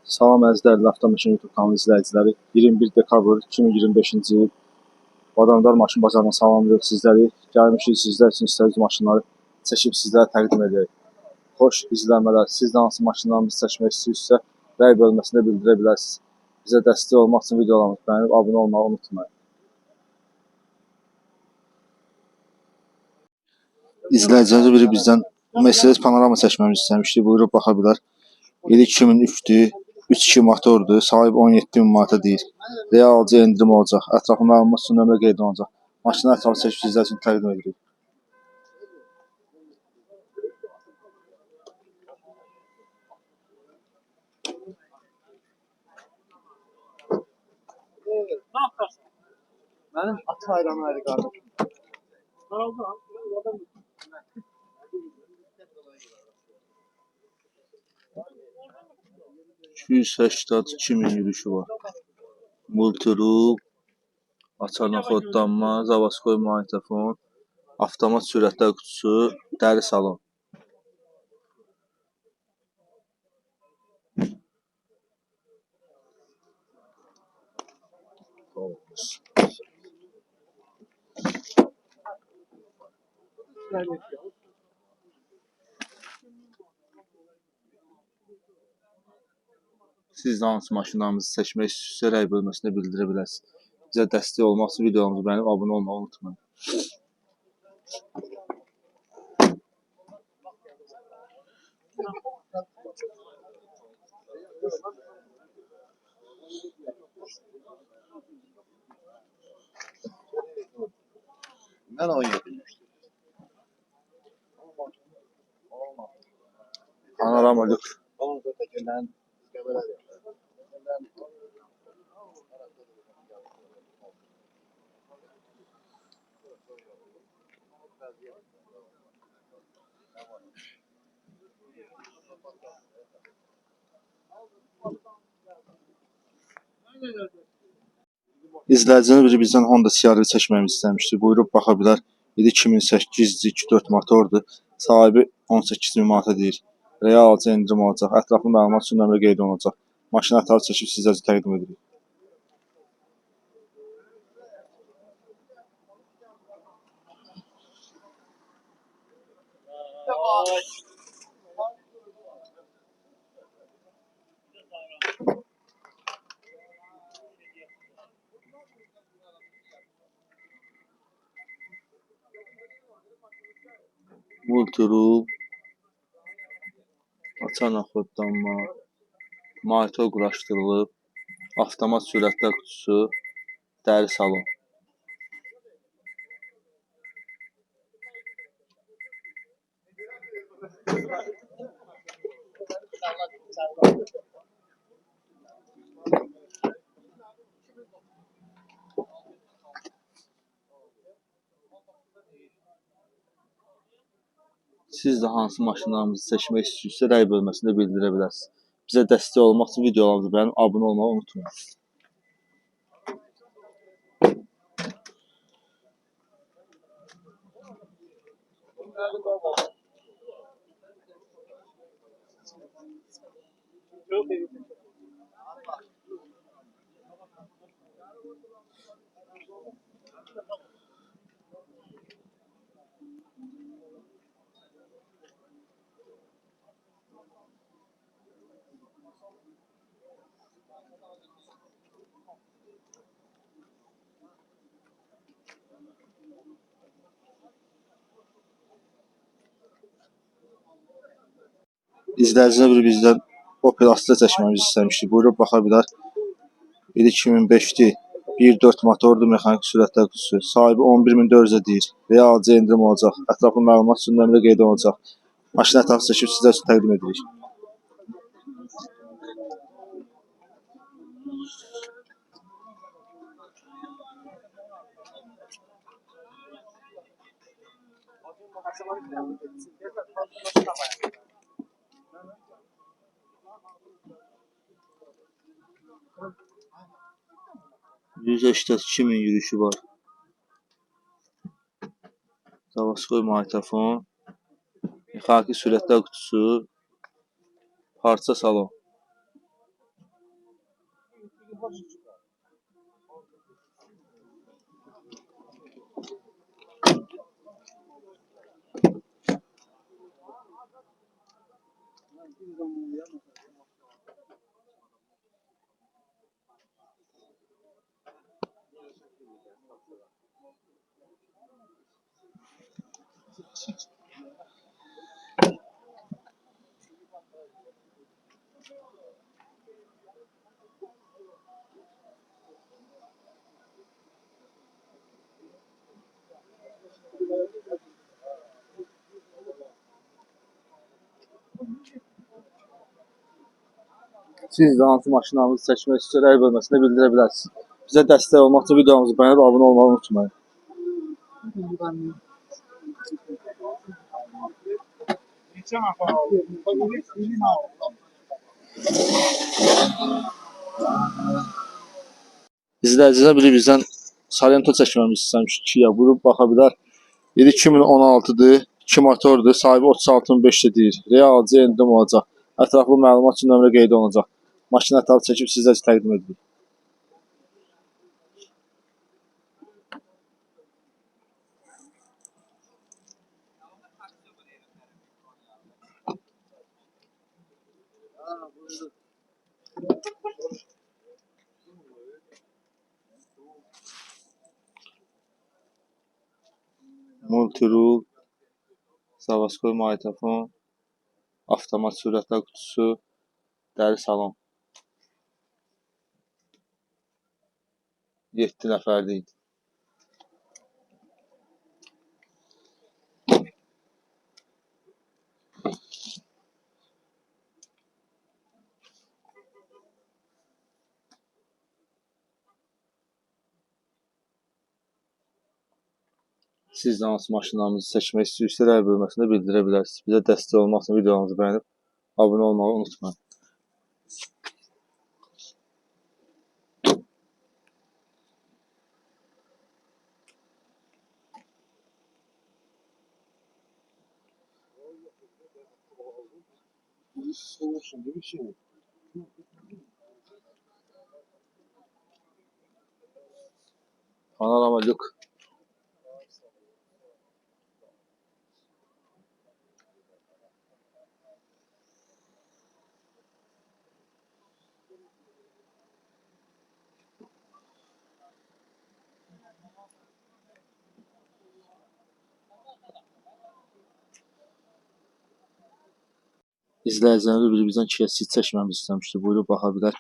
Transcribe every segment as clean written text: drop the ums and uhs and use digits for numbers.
Salam əzizlərlə, Avtomaşın YouTube kanalı izləyiciləri. 21 dekabr 2025-ci il Badamdar Maşın Bazarından salamlayırıq sizləri. Gəlmişik sizlər üçün istədiyiniz maşınları çəkib sizlərə təqdim edək. Xoş izləmələr. Siz də hansı maşınlarımızı çəkmək istəyirsinizsə, rəy bölməsində bildirə bilərsiniz. Bizə dəstək olmaq üçün videolarımızı bəyənib abunə olmağı unutmayın. İzləyicilərimiz biri bizdən Mercedes Panorama çəkməmizi istəmişdi. Buyurub baxa bilər. İli 2003'dür. 3.2 motordur. Sahib 17.000 manata deyir. Real alıcı endirim olacaq. Ətrafında alınması üçün nömrə qeyd olunacaq. Maşını ətrafı çəkib sizlər üçün təqdim edirik. Benim at hayranı ayrı kardeşim. 282.000 yürüyüşü var. Multirool, açarla kodlanma, Zavaskoy maqnitofon, avtomat sürətlər qutusu, dəri salon. Siz də hansı maşınlarımızı seçmək istəyirsə, rəy bölməsində bildirə bilərsiniz. Bizə dəstək olmaq üçün videolarımızı bəyənib abunə olmağı unutmayın. Ben 17. Panorama lük. İzləyicinin biri bizdən Honda CR-V çəkməyimizi istəmişdi. Buyurub baxa bilər. 2008 2.4 motordur. Sahibi 18.000 manata deyir. Real alıcı endirim olacaq. Ətraflı məlumat üçün nömrə qeyd olunacaq. Maşını ətrafı çəkib sizlər üçün təqdim edirik. Multirool, açarla kodlanma, monitor quraşdırılıb, avtomat sürətlər qutusu, dəri salon. Siz də hansı maşınlarımızı seçmək istəyirsə, rəy bölməsində bildirə bilərsiniz. Bizə dəstək olmaq üçün videolarımızı bəyənib abunə olmağı unutmayın. İzləyicilər biri bizdən Opel Astra çəkməmizi istəmişdi. Buyurub baxa bilər. 2005'dir. 1.4 motordur, mexanik sürətlər qutusu. Sahibi 11.400 deyir. Real alıcı endirim olacaq. Ətraflı məlumat üçün nömrə qeyd olunacaq. Maşını ətrafı çəkib sizlər üçün təqdim edirik. $182.000 yürüyüşü var. Zavaskoy maqnitofon, mexaniki sürətlər qutusu, parça salon. Siz də hansı maşınlarınızı seçmək istəyir, rəy bölməsində bildirə bilərsiniz. Bizə dəstək olmaq üçün videomuzu bəyənib abunə olmağı unutmayın. İzləyicilər biri bizdən Salento çəkməmizi istəmiş. Kia vurub baxa bilər. İli 2016-dır, 2 motordur, sahibi 36.500 deyir. Real C endirim olacaq. Ətraflı məlumat üçün nömrə qeyd olunacaq. Maşın ətrafı çəkib sizə təqdim edirik. Multirul, Zavaskoy magnetofon, avtomat sürətlər qutusu, dəri salon. 7 nəfərlik. Siz də hansı maşınlarınızı seçmək istəyirsiniz, rəy bölməsində bildirə bilərsiniz. Bizə dəstək olmaq üçün videomuzu bəyənib abunə olmağı unutmayın. Panorama lük. İzləyicilərimiz biri bizdən Kia Ceed çəkməmizi istəmişdi. Buyurub baxa bilər.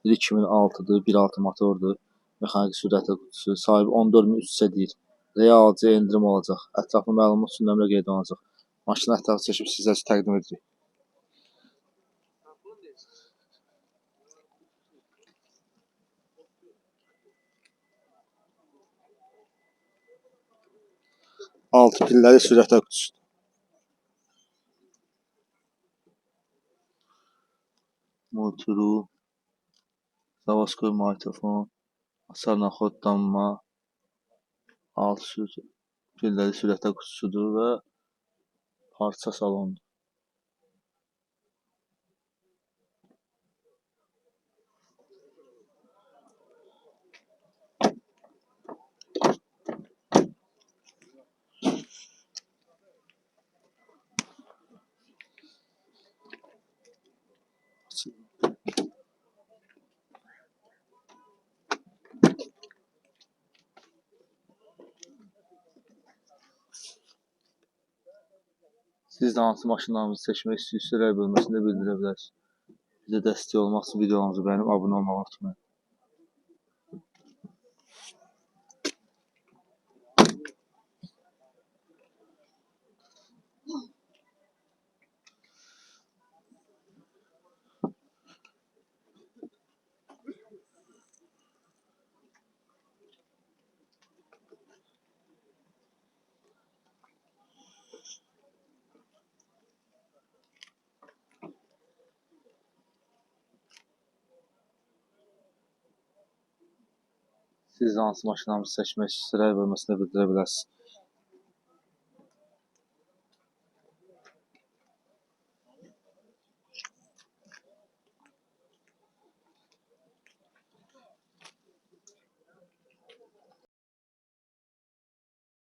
Biri 2006-dır, 1.6 motordur. Mexaniki sürətli qutusu. Sahibi 14.300 deyir. Real C endirim olacaq. Ətraflı məlumat üçün nömrə qeyd olunacaq. Maşını ətrafı çəkib sizə təqdim edirik. Altı pilləri sürətli qutusu. Multiru, Zavaskoy magnetofon, hasarla xodlanma, altı pilləri sürətli qutusudur və parça salondur. Siz də hansı maşınlarınızı seçmək istəyirsiniz, rəy bölməsində bildirə bilərsiniz. Bizə dəstək olmaq üçün videomuzu bəyənib abunə olmağı unutmayın. Siz də hansı maşınlarınızı seçmək istəyirsiniz, rəy bölməsində bildirə bilərsiniz.